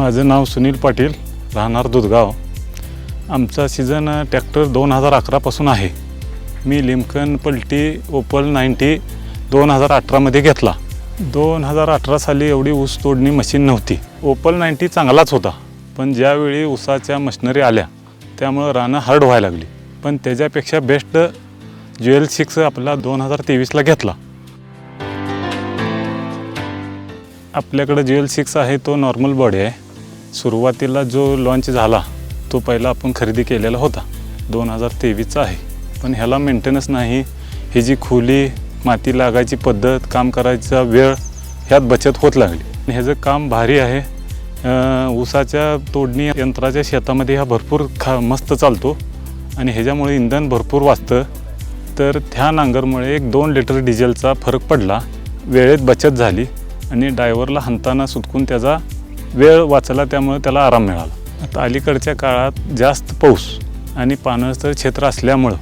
माझं नाव सुनील पाटील, राहणार दुधगाव. आमचा सीझन ट्रॅक्टर 2011पासून आहे. मी लिमकन पलटी ओपल 90 2018मध्ये घेतला. 2018 साली एवढी ऊस तोडणी मशीन नव्हती. ओपल 90 चांगलाच होता, पण ज्यावेळी ऊसाच्या मशिनरी आल्या त्यामुळं रानं हार्ड व्हायला लागली. पण त्याच्यापेक्षा बेस्ट ज्युएल 6 आपला 2023ला घेतला. आपल्याकडे ज्युएल 6 आहे तो नॉर्मल बॉडी आहे. सुरुवातीला जो लॉन्च झाला तो पहिला आपण खरेदी केलेला होता, 2023चा आहे. पण ह्याला मेंटेनन्स नाही. ही जी खोली, माती लागायची पद्धत, काम करायचा वेळ ह्यात बचत होत लागली. ह्याचं काम भारी आहे. ऊसाच्या तोडणी यंत्राच्या शेतामध्ये हा भरपूर मस्त चालतो आणि ह्याच्यामुळे इंधन भरपूर वाचतं. तर ह्या नांगरमुळे 1-2 लिटर डिझेलचा फरक पडला, वेळेत बचत झाली आणि ड्रायव्हरला हाणताना सुटकून त्याचा वेळ वाचला, त्यामुळे त्याला आराम मिळाला. आता अलीकडच्या काळात जास्त पाऊस आणि पाण्याचं क्षेत्र असल्यामुळं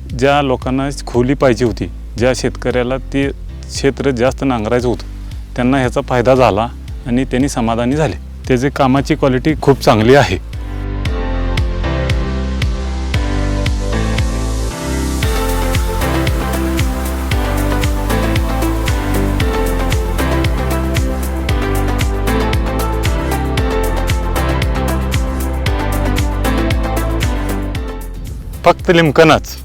ज्या लोकांना खोली पाहिजे होती, ज्या शेतकऱ्याला ते क्षेत्र जास्त नांगरायचं होतं, त्यांना ह्याचा फायदा झाला आणि त्यांनी समाधानी झाले. त्याचे कामाची क्वालिटी खूप चांगली आहे. फक्त लिमकनच